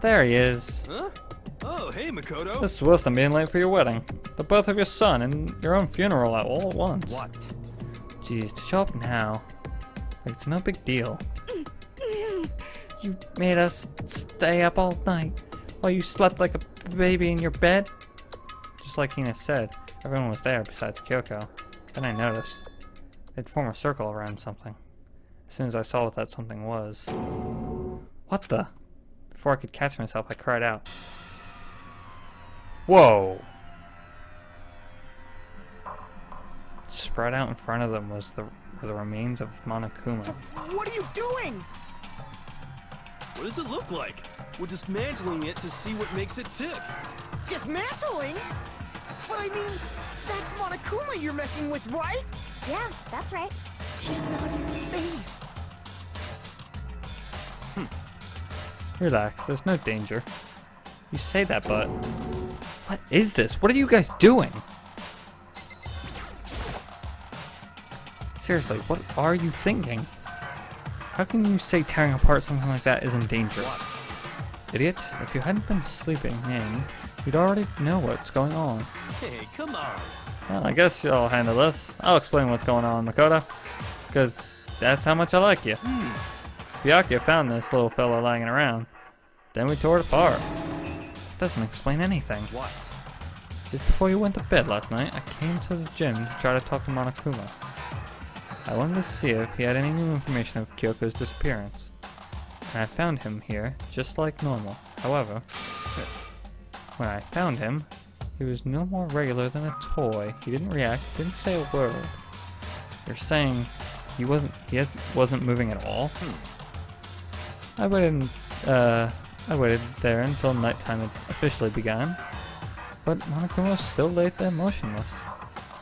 There he is. Huh? Oh, hey, Makoto. This is worse than being late for your wedding. The birth of your son and your own funeral all at once. What? Jeez, to show up now, like it's no big deal. You made us stay up all night while you slept like a baby in your bed? Just like Hina said, everyone was there besides Kyoko. Then I noticed. They'd form a circle around something. As soon as I saw what that something was. What the? Before I could catch myself, I cried out. Whoa! Spread out in front of them were the remains of Monokuma. What are you doing? What does it look like? We're dismantling it to see what makes it tick. Dismantling? But I mean, that's Monokuma you're messing with, right? Yeah, that's right. She's not even phased. Relax, there's no danger. You say that, but... What is this? What are you guys doing? Seriously, what are you thinking? How can you say tearing apart something like that isn't dangerous? Idiot, if you hadn't been sleeping in, you'd already know what's going on. Hey, come on. Well, I guess I'll handle this. I'll explain what's going on, Makoto. Because that's how much I like you. Byakuya found this little fella lying around. Then we tore it apart. Doesn't explain anything. What? Just before you went to bed last night, I came to the gym to try to talk to Monokuma. I wanted to see if he had any new information of Kyoko's disappearance. And I found him here, just like normal. However, when I found him, he was no more regular than a toy. He didn't react, didn't say a word. You're saying he wasn't moving at all? I waited there until nighttime had officially begun, but Monokuma still lay there motionless.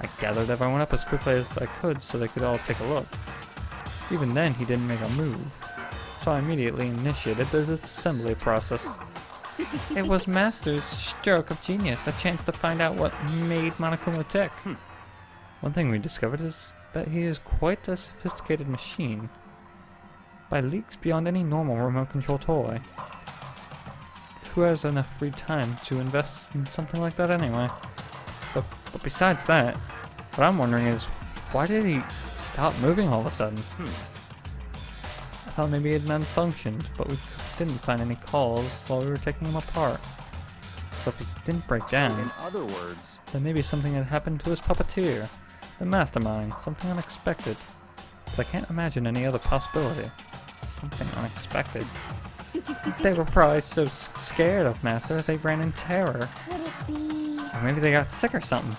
I gathered everyone up as quickly as I could so they could all take a look. Even then, he didn't make a move, so I immediately initiated the assembly process. It was Master's stroke of genius, a chance to find out what made Monokuma tick. One thing we discovered is that he is quite a sophisticated machine, by leagues beyond any normal remote control toy. Who has enough free time to invest in something like that anyway? But besides that, what I'm wondering is, why did he stop moving all of a sudden? I thought maybe it malfunctioned, but we didn't find any calls while we were taking him apart. So if he didn't break down, In other words, then maybe something had happened to his puppeteer, the mastermind, something unexpected. But I can't imagine any other possibility. Something unexpected. They were probably so scared of Master they ran in terror. Could it be? Or maybe they got sick or something.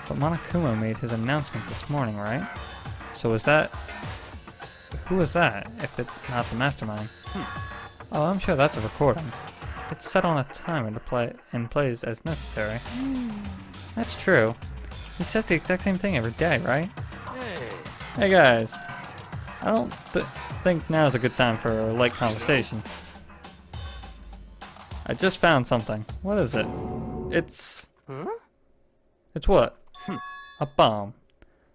But Monokuma made his announcement this morning, right? So was that... Who was that, if it's not the mastermind? Oh, I'm sure that's a recording. It's set on a timer to play and plays as necessary. That's true. He says the exact same thing every day, right? hey, Hey guys, I don't think now's a good time for a light conversation. I just found something. What is it? It's what? A bomb.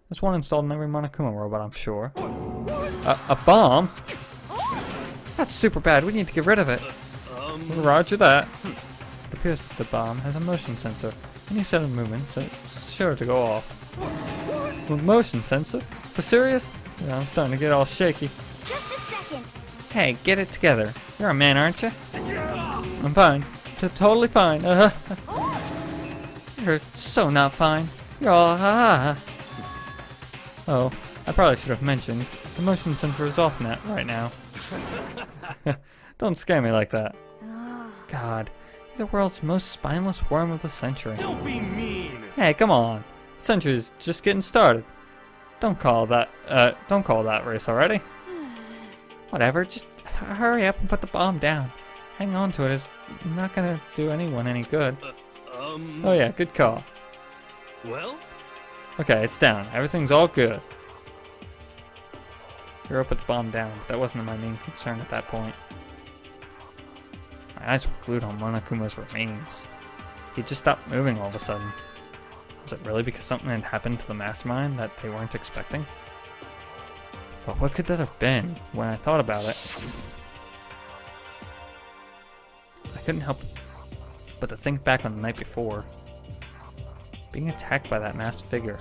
There's one installed in every Monokuma robot, I'm sure. A bomb? That's super bad. We need to get rid of it. Roger that. It appears that the bomb has a motion sensor. Any sudden movements, it's sure to go off. A motion sensor? For serious? Yeah, I'm starting to get all shaky. Just a second. Hey, get it together. You're a man, aren't you? I'm fine. Totally fine. You're so not fine. You're all Oh, I probably should have mentioned. The motion sensor is off right now. Don't scare me like that. God, he's the world's most spineless worm of the century. don't be mean. Hey, come on. The century's just getting started. Don't call that race already. Whatever, just hurry up and put the bomb down. Hang on to it is not gonna do anyone any good. Oh yeah, good call. Well, Okay, it's down. Everything's all good. Hero put the bomb down, but that wasn't my main concern at that point. My eyes were glued on Monokuma's remains. He just stopped moving all of a sudden. Was it really because something had happened to the mastermind that they weren't expecting? But what could that have been? When I thought about it, couldn't help but to think back on the night before. Being attacked by that masked figure.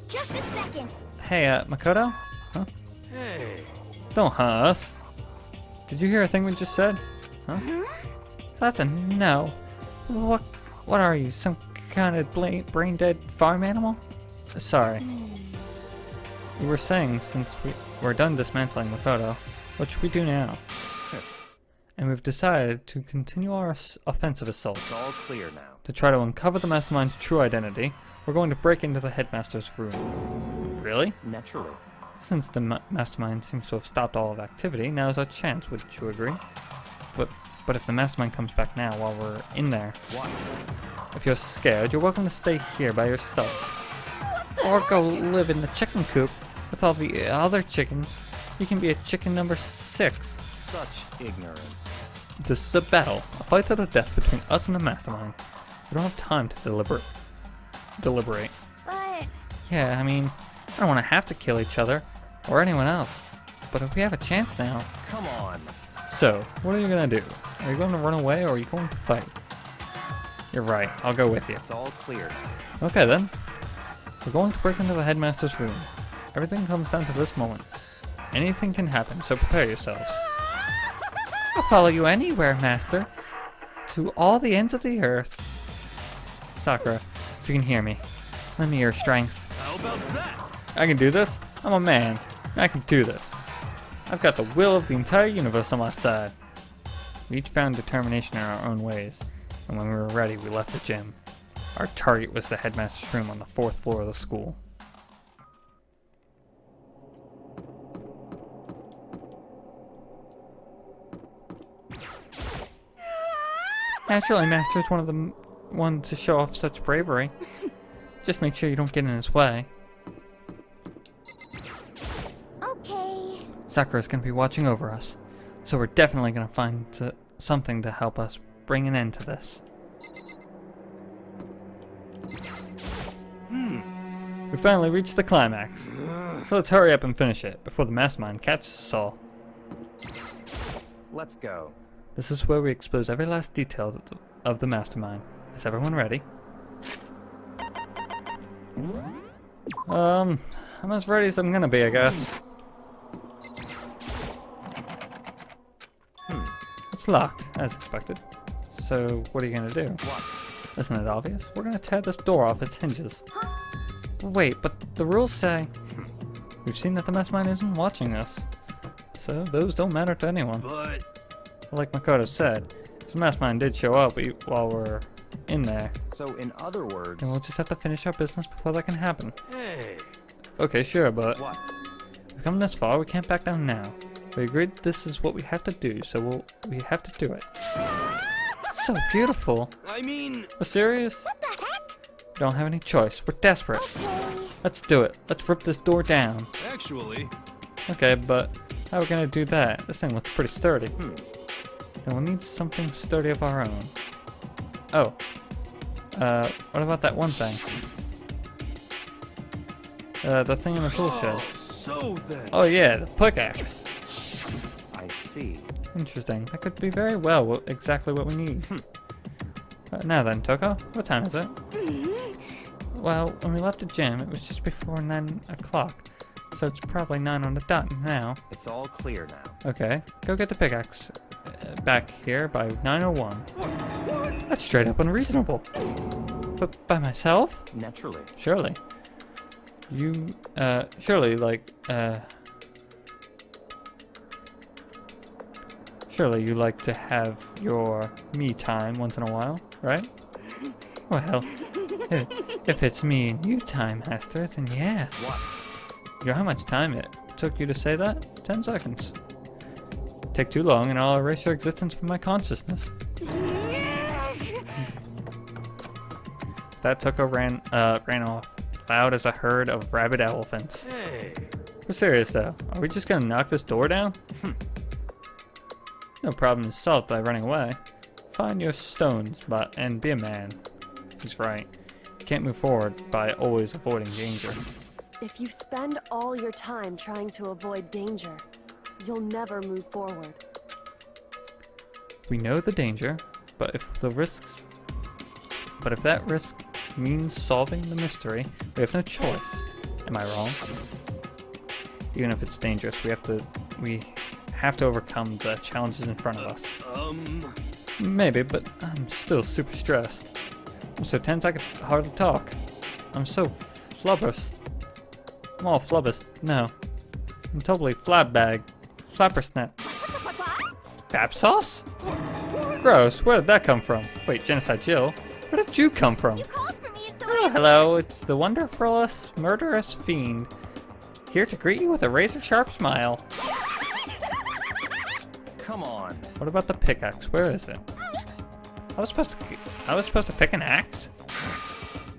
Just a second. Hey, Makoto? Huh? Hey. Don't hunt us. Did you hear a thing we just said? Huh? That's a no. What are you, some kind of brain-dead farm animal? Sorry. We were saying since we're done dismantling Makoto, what should we do now? And we've decided to continue our offensive assault. It's all clear now. To try to uncover the mastermind's true identity, we're going to break into the headmaster's room. Really? Naturally. Since the mastermind seems to have stopped all of activity, now is our chance, wouldn't you agree? But if the mastermind comes back now while we're in there, What? if you're scared, you're welcome to stay here by yourself. Or go live in the chicken coop with all the other chickens. You can be a chicken number 6. Such ignorance. This is a battle, a fight to the death between us and the mastermind. We don't have time to deliberate. But Yeah, I mean, I don't want to have to kill each other, or anyone else. But if we have a chance now... Come on. So, what are you gonna do? Are you going to run away, or are you going to fight? You're right, I'll go with you. It's all clear now. Okay then. We're going to break into the headmaster's room. Everything comes down to this moment. Anything can happen, so prepare yourselves. I'll follow you anywhere, master. To all the ends of the earth. Sakura, if you can hear me, lend me your strength. How about that? I can do this. I'm a man. I can do this. I've got the will of the entire universe on my side. We each found determination in our own ways, and when we were ready, we left the gym. Our target was the headmaster's room on the 4th floor of the school. Naturally, Master is one of the one to show off such bravery. Just make sure you don't get in his way. okay. Sakura's gonna be watching over us, so we're definitely gonna find something to help us bring an end to this. We finally reached the climax, so let's hurry up and finish it before the mastermind catches us all. Let's go. This is where we expose every last detail of the mastermind. Is everyone ready? I'm as ready as I'm gonna be, I guess. It's locked, as expected. So, what are you gonna do? What? Isn't it obvious? We're gonna tear this door off its hinges. Wait, but the rules say... We've seen that the mastermind isn't watching us. So, those don't matter to anyone. But Like Makoto said, if the mastermind did show up while we're in there, So in other words, then we'll just have to finish our business before that can happen. hey, Okay, sure, but what? we've come this far, we can't back down now. We agreed this is what we have to do, so we have to do it. So beautiful. I mean, We're serious? What the heck? We don't have any choice. We're desperate. Okay. Let's do it. Let's rip this door down. actually, Okay, but how are we gonna do that? This thing looks pretty sturdy. Then we'll need something sturdy of our own. Oh. What about that one thing? The thing in the tool shed. so then, Oh yeah, the pickaxe. I see. Interesting. That could be very well exactly what we need. Now then, Toko, what time is it? Well, when we left the gym, it was just before 9 o'clock. So it's probably 9 on the dot now. It's all clear now. Okay, go get the pickaxe back here by 9:01. That's straight up unreasonable. But by myself? Naturally. Surely. You, surely, surely you like to have your me time once in a while, right? Well, if it's me and you time, Hester, then yeah. What? You know how much time it took you to say that? 10 seconds. Take too long and I'll erase your existence from my consciousness. That Toko ran off, loud as a herd of rabid elephants. hey, We're serious though. Are we just gonna knock this door down? No problem is solved by running away. Find your stones, and be a man. He's right. You can't move forward by always avoiding danger. If you spend all your time trying to avoid danger, you'll never move forward. We know the danger, but if that risk means solving the mystery, we have no choice. Am I wrong? Even if it's dangerous, we have to overcome the challenges in front of us. Maybe, but I'm still super stressed. I'm so tense I could hardly talk. I'm so flubberst. I'm all flubberst. No. I'm totally flappersnap. Fap sauce? Gross, where did that come from? Wait, Genocide Jill? Where did you come from? You called for me, it's Oh, hello, it's the wonderfulest, murderous fiend. Here to greet you with a razor-sharp smile. Come on. What about the pickaxe? Where is it? I was supposed to pick an axe?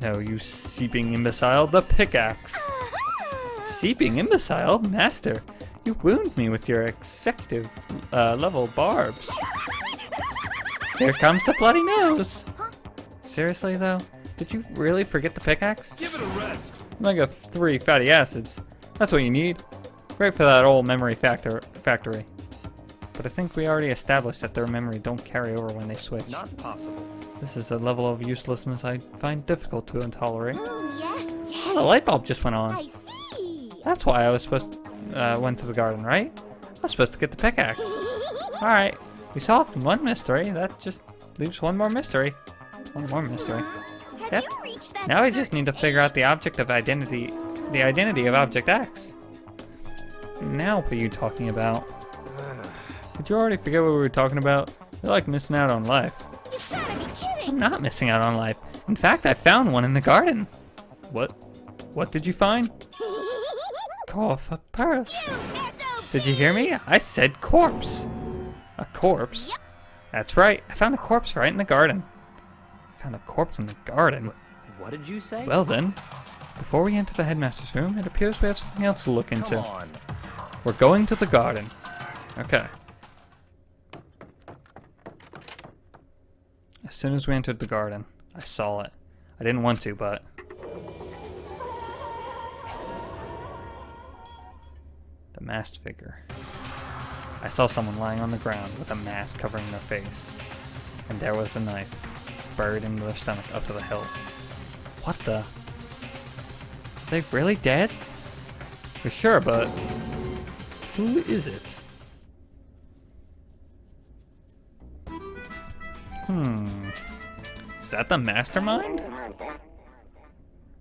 No, you seeping imbecile, the pickaxe. Seeping imbecile? Master, you wound me with your executive level barbs. Here comes the bloody nose. Seriously though? Did you really forget the pickaxe? Give it a rest. Omega-3 fatty acids. That's what you need. Great for that old memory factory. But I think we already established that their memory don't carry over when they switch. Not possible. This is a level of uselessness I find difficult to tolerate. Yes, yes. Oh, the light bulb just went on. I see. That's why I was supposed to, went to the garden, right? I was supposed to get the pickaxe. Alright, we solved one mystery. That just leaves one more mystery. One more mystery. Have Yep. you reached that Now I just need to figure out the identity of Object X. Now what are you talking about? Did you already forget what we were talking about? You're like missing out on life. You gotta be kidding. I'm not missing out on life. In fact, I found one in the garden. What? What did you find? Corpus. Did you hear me? I said corpse. A corpse? Yep. That's right. I found a corpse right in the garden. I found a corpse in the garden. What did you say? Well then, before we enter the headmaster's room, it appears we have something else to look into. Come on. We're going to the garden. Okay. As soon as we entered the garden, I saw it. I didn't want to, but... The masked figure. I saw someone lying on the ground with a mask covering their face. And there was the knife, buried into their stomach up to the hilt. What the? Are they really dead? For sure, but... Who is it? Is that the mastermind?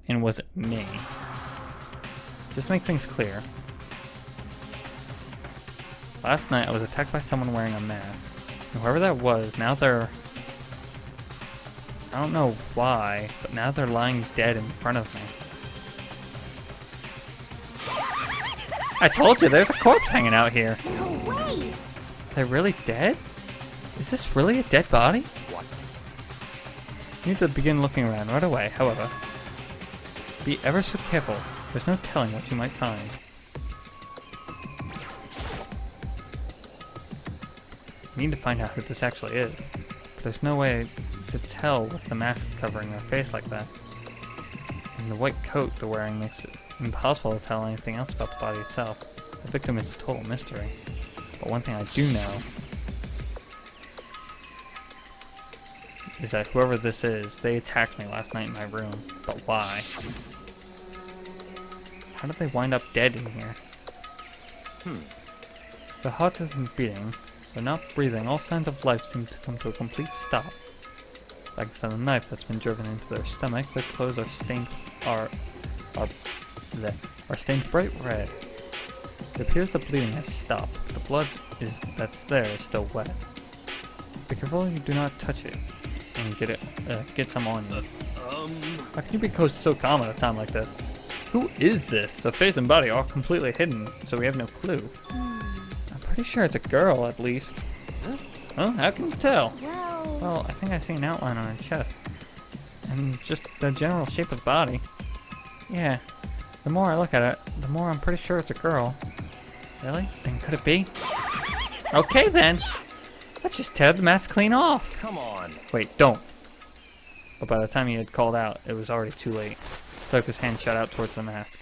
And was it me? Just to make things clear. Last night I was attacked by someone wearing a mask. And whoever that was, now they're... I don't know why, but now they're lying dead in front of me. I told you, there's a corpse hanging out here. No way. Are they really dead? Is this really a dead body? What? You need to begin looking around right away, however. Be ever so careful. There's no telling what you might find. I need to find out who this actually is. But there's no way to tell with the mask covering their face like that. And the white coat they're wearing makes it impossible to tell anything else about the body itself. The victim is a total mystery. But one thing I do know is that whoever this is, they attacked me last night in my room. But why? How did they wind up dead in here? The heart isn't beating. They're not breathing. All signs of life seem to come to a complete stop. Thanks to the knife that's been driven into their stomach, their clothes are stained stained bright red. It appears the bleeding has stopped. The blood that's there is still wet. Be careful you do not touch it and get some on you. How can you be so calm at a time like this? Who is this? The face and body are completely hidden, so we have no clue. I'm pretty sure it's a girl, at least. Huh? How can you tell? Well, I think I see an outline on her chest. And just the general shape of the body. Yeah. The more I look at it, the more I'm pretty sure it's a girl. Really? Then could it be? Okay then! Let's just tear the mask clean off! Come on. Wait, don't. But by the time he had called out, it was already too late. Took his hand shot out towards the mask.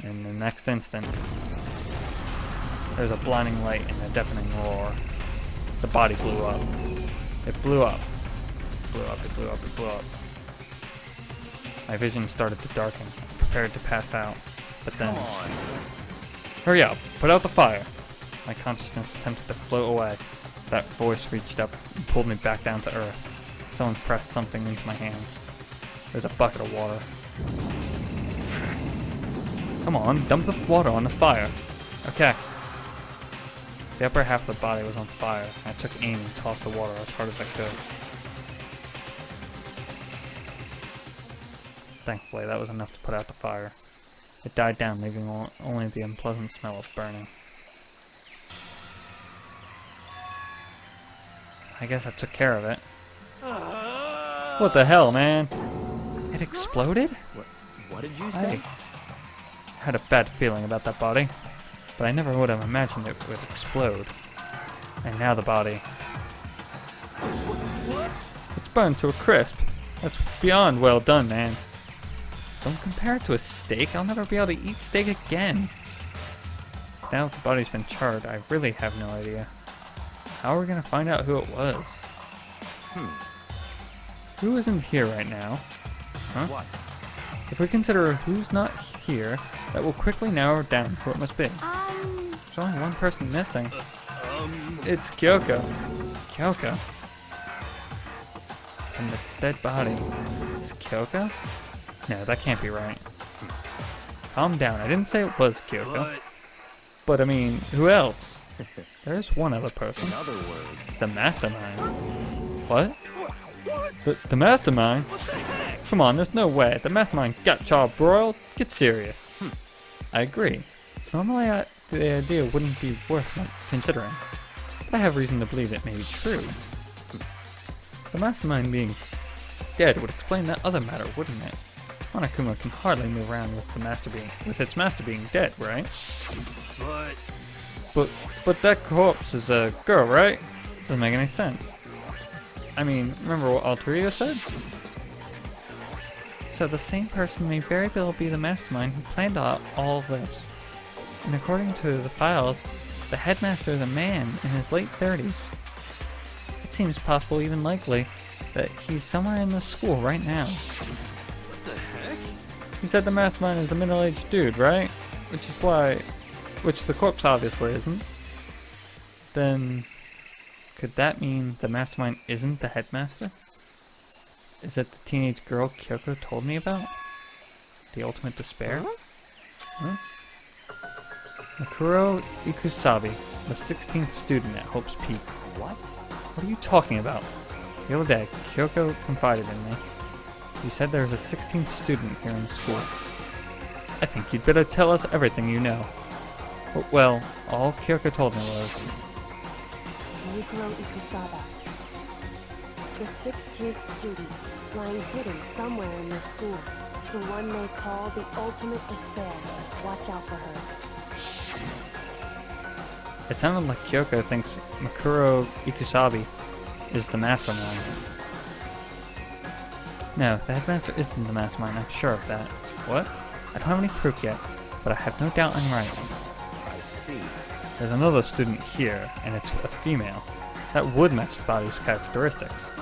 In the next instant, there was a blinding light and a deafening roar. The body blew up. It blew up. It blew up, it blew up, it blew up. My vision started to darken. I prepared to pass out. But then... Come on. Hurry up! Put out the fire! My consciousness attempted to float away. That voice reached up and pulled me back down to earth. Someone pressed something into my hands. There's a bucket of water. Come on, dump the water on the fire. Okay. The upper half of the body was on fire. I took aim and tossed the water as hard as I could. Thankfully, that was enough to put out the fire. It died down, leaving only the unpleasant smell of burning. I guess I took care of it. What the hell, man? It exploded? What did you say? I had a bad feeling about that body, but I never would have imagined it would explode. And now the body. It's burned to a crisp. That's beyond well done, man. Don't compare it to a steak. I'll never be able to eat steak again. Now that the body's been charred, I really have no idea. How are we gonna find out who it was? Who isn't here right now? Huh? What? If we consider who's not here, that will quickly narrow down who it must be. There's only one person missing. It's Kyoko. Kyoko. And the dead body is Kyoko? No, that can't be right. Calm down. I didn't say it was Kyoko. But I mean, who else? There's one other person. In other words, The mastermind. What? The mastermind? Come on, there's no way. The mastermind got charbroiled? Get serious. I agree. Normally, the idea wouldn't be worth considering. But I have reason to believe it may be true. The mastermind being dead would explain that other matter, wouldn't it? Monokuma can hardly move around with its master being dead, right? But that corpse is a girl, right? Doesn't make any sense. I mean, remember what Alter Ego said? So the same person may very well be the mastermind who planned all of this. And according to the files, the headmaster is a man in his late 30s. It seems possible, even likely, that he's somewhere in the school right now. What the heck? You said the mastermind is a middle-aged dude, right? Which the corpse obviously isn't. Then, could that mean the mastermind isn't the headmaster? Is it the teenage girl Kyoko told me about? The ultimate despair? Huh? Makuro Ikusabi, the 16th student at Hope's Peak. What are you talking about? The other day, Kyoko confided in me. She said there's a 16th student here in school. I think you'd better tell us everything you know. Well, all Kyoko told me was... Mikuro Ikusaba. The 16th student, lying hidden somewhere in the school. The one they call the ultimate despair. Watch out for her. It sounded like Kyoko thinks Makuro Ikusabi is the mastermind. No, the headmaster isn't the mastermind, I'm sure of that. What? I don't have any proof yet, but I have no doubt I'm right. I see. There's another student here, and it's a female. That would match the body's characteristics.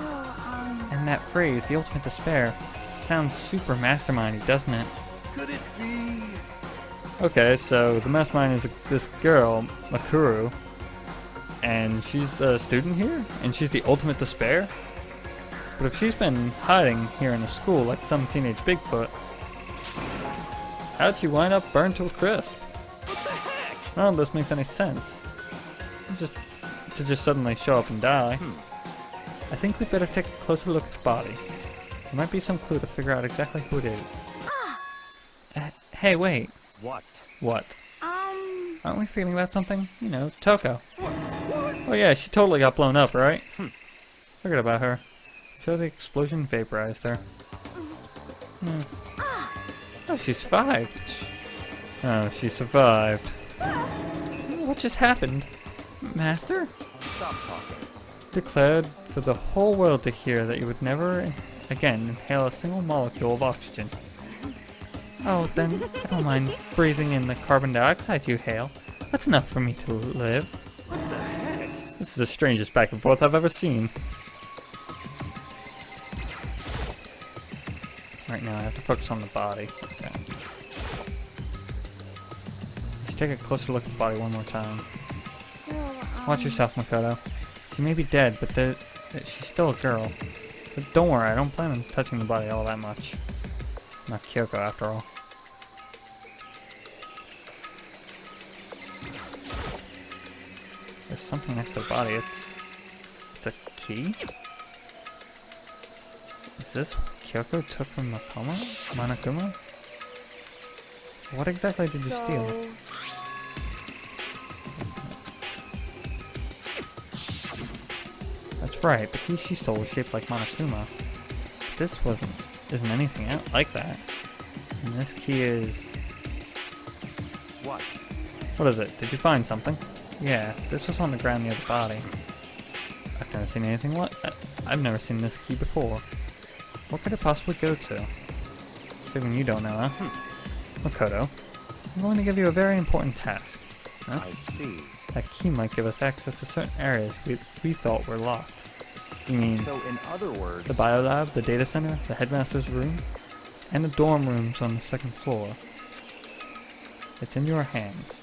And that phrase, the ultimate despair, sounds super mastermindy, doesn't it? Could it be? Okay, so the mastermind is this girl, Makuru, and she's a student here, and she's the ultimate despair? But if she's been hiding here in the school like some teenage Bigfoot, how'd she wind up burned to a crisp? What the heck? None of this makes any sense. To just suddenly show up and die. I think we'd better take a closer look at the body. There might be some clue to figure out exactly who it is. Hey, wait. What? What? Aren't we feeling about something? You know, Toko. Oh yeah, she totally got blown up, right? Forget about her. Sure, the explosion vaporized her. Oh, she survived. Oh, she survived. What just happened? Master? Stop talking. Declared for the whole world to hear that you would never again inhale a single molecule of oxygen. Oh, then I don't mind breathing in the carbon dioxide you hail. That's enough for me to live. What the heck? This is the strangest back and forth I've ever seen. now. I have to focus on the body. Okay. Let's take a closer look at the body one more time. So, Watch yourself, Makoto. She may be dead, but she's still a girl. But don't worry, I don't plan on touching the body all that much. I'm not Kyoko, after all. There's something next to the body. It's a key? Is this what Kyoko took from Monokuma? What exactly did you steal? That's right, the key she stole was shaped like Monokuma. This isn't anything like that. And this key is... What? What is it? Did you find something? Yeah, this was on the ground near the body. I've never seen anything I've never seen this key before. What could it possibly go to? Figuring you don't know, huh? Makoto, I'm going to give you a very important task. Huh? I see. That key might give us access to certain areas we thought were locked. You mean So, in other words, the biolab, the data center, the headmaster's room, and the dorm rooms on the second floor? It's in your hands.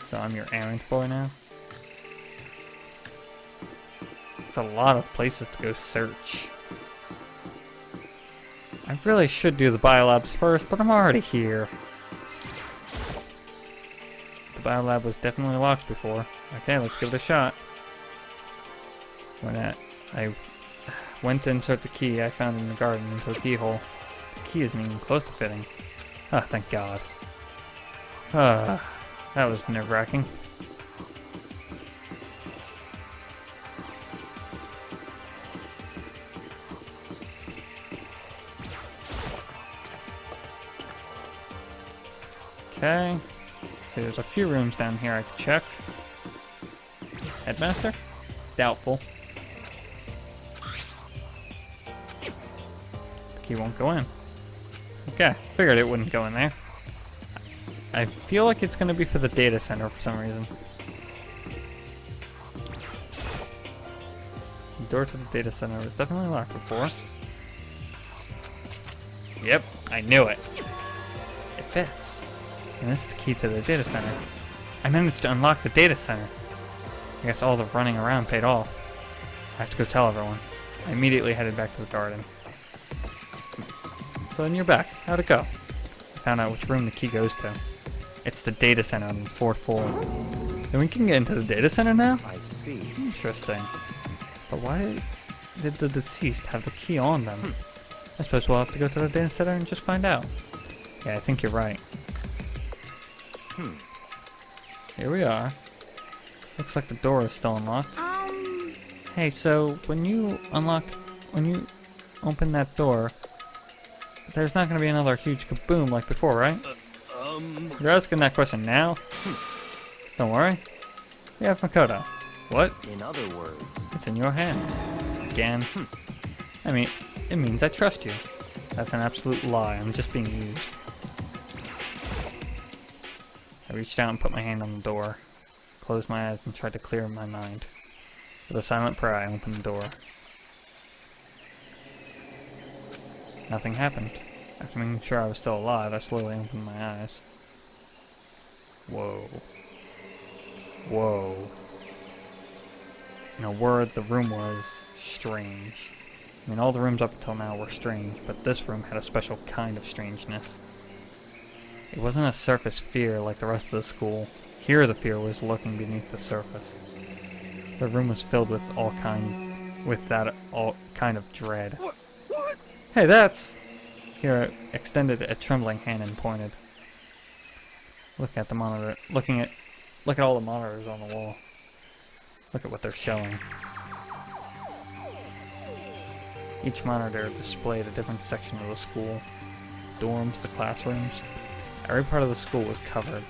So I'm your errand boy now? It's a lot of places to go search. I really should do the biolabs first, but I'm already here. The biolab was definitely locked before. Okay, let's give it a shot. When I went to insert the key I found in the garden into the keyhole, the key isn't even close to fitting. Ah, thank God. That was nerve-wracking. Okay. So there's a few rooms down here I could check. Headmaster? Doubtful. The key won't go in. Okay, figured it wouldn't go in there. I feel like it's gonna be for the data center for some reason. The door to the data center was definitely locked before. Yep, I knew it. It fits. And this is the key to the data center. I managed to unlock the data center. I guess all the running around paid off. I have to go tell everyone. I immediately headed back to the garden. So then you're back. How'd it go? I found out which room the key goes to. It's the data center on the 4th floor. Then we can get into the data center now? I see. Interesting. But why did the deceased have the key on them? I suppose we'll have to go to the data center and just find out. Yeah, I think you're right. Here we are. Looks like the door is still unlocked. Hey, so when you open that door, there's not going to be another huge kaboom like before, right? You're asking that question now? Don't worry. We have Makoto. What? In other words, It's in your hands. Again. I mean, it means I trust you. That's an absolute lie. I'm just being used. I reached out and put my hand on the door, closed my eyes and tried to clear my mind. With a silent prayer, I opened the door. Nothing happened. After making sure I was still alive, I slowly opened my eyes. Whoa. Whoa. In a word, the room was strange. I mean, all the rooms up until now were strange, but this room had a special kind of strangeness. It wasn't a surface fear like the rest of the school. Here the fear was lurking beneath the surface. The room was filled with all kind of dread. What? Hey, that's... Here I extended a trembling hand and pointed. Look at the monitor. Look at all the monitors on the wall. Look at what they're showing. Each monitor displayed a different section of the school. Dorms, the classrooms. Every part of the school was covered.